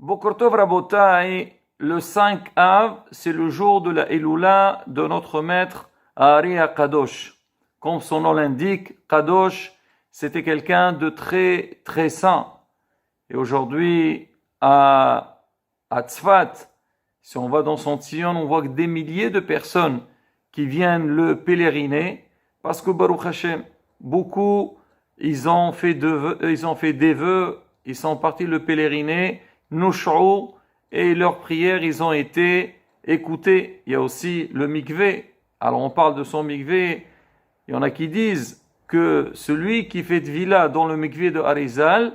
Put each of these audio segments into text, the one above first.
Boker Tov Rabotai, le 5 Av, c'est le jour de la Elula de notre maître Ari Kadosh. Comme son nom l'indique, Kadosh, c'était quelqu'un de très très saint. Et aujourd'hui, à Tzfat, si on va dans son Tzion, on voit que des milliers de personnes qui viennent le pèleriner, parce que Baruch Hashem, beaucoup, ils ont fait des vœux, ils sont partis le pèleriner, Nush'u, et leurs prières, ils ont été écoutées. Il y a aussi le mikvé. Alors on parle de son mikvé. Il y en a qui disent que celui qui fait Tvila dans le mikvé de Arizal,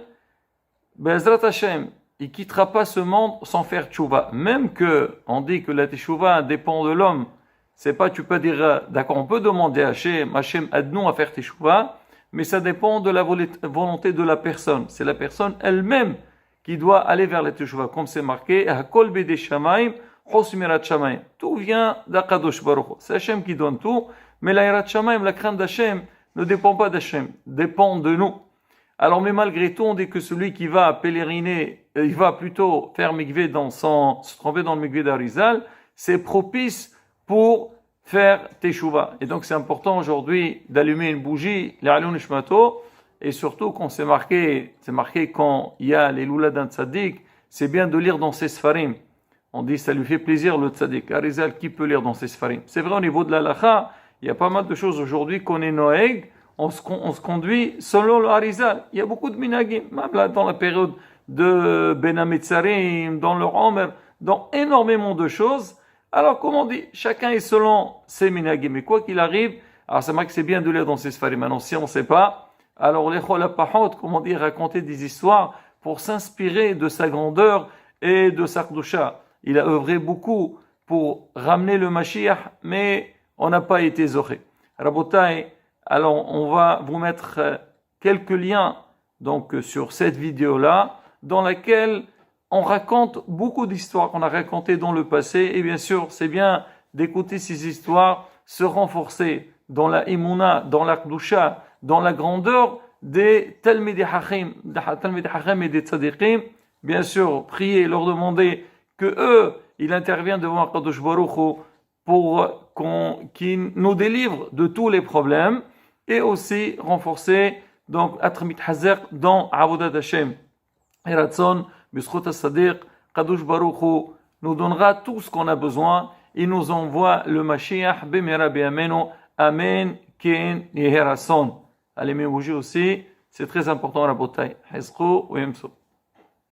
Be'ezrat Hashem, il quittera pas ce monde sans faire tchouva. Même que on dit que la tchouva dépend de l'homme. C'est pas, tu peux dire, d'accord, on peut demander à Hashem aide-nous à faire tchouva, mais ça dépend de la volonté de la personne. C'est la personne elle-même qui doit aller vers la tchouva. Comme c'est marqué, Hakol bede shamaim, hosmirat shamaim. Tout vient d'Akadosh Baruch Hu. C'est Hashem qui donne tout, mais la hirat shamaim, la crainte d'Hashem, ne dépend pas d'Hashem, dépend de nous. Alors, mais malgré tout, on dit que celui qui va pèleriner, il va plutôt faire mikvé se tromper dans le mikvé d'Arizal, c'est propice pour faire teshuva. Et donc, c'est important aujourd'hui d'allumer une bougie, l'Alun Ishmato, et surtout quand c'est marqué quand il y a les loula d'un tzaddik, c'est bien de lire dans ses sfarim. On dit, ça lui fait plaisir le tzaddik. Arizal, qui peut lire dans ses sfarim? C'est vrai, au niveau de la lacha, il y a pas mal de choses aujourd'hui qu'on est noeg, on se conduit selon le Arizal. Il y a beaucoup de minagim, même là dans la période de Ben Ametzarim, dans le Omer, dans énormément de choses. Alors, comme on dit, chacun est selon ses minagim. Mais quoi qu'il arrive, alors c'est vrai que c'est bien de lire dans ses sfarim. Maintenant, si on ne sait pas, alors les cholapahot, comme on dit, raconter des histoires pour s'inspirer de sa grandeur et de sa kdusha. Il a œuvré beaucoup pour ramener le Mashiach, mais on n'a pas été zoré. Rabotai, alors on va vous mettre quelques liens donc sur cette vidéo-là, dans laquelle on raconte beaucoup d'histoires qu'on a racontées dans le passé, et bien sûr, c'est bien d'écouter ces histoires, se renforcer dans la imuna, dans la kdusha, dans la grandeur des Talmidei Hachim et des Tzadikim. Bien sûr, prier, leur demander que eux, ils interviennent devant Kadosh Baruch Hu pour qu'ils nous délivrent de tous les problèmes, et aussi renforcer donc Atramit Hazer dans Avodat Hashem. Et Ratson, B'zchut HaSadiq, Kadosh Baruch Hu nous donnera tout ce qu'on a besoin. Il nous envoie le Mashiach B'mera B'Yamenu. Amen. Ken Yehi Ratson. Allez, mais aussi, c'est très important, Rabotai. Hezqu ou Yemsou.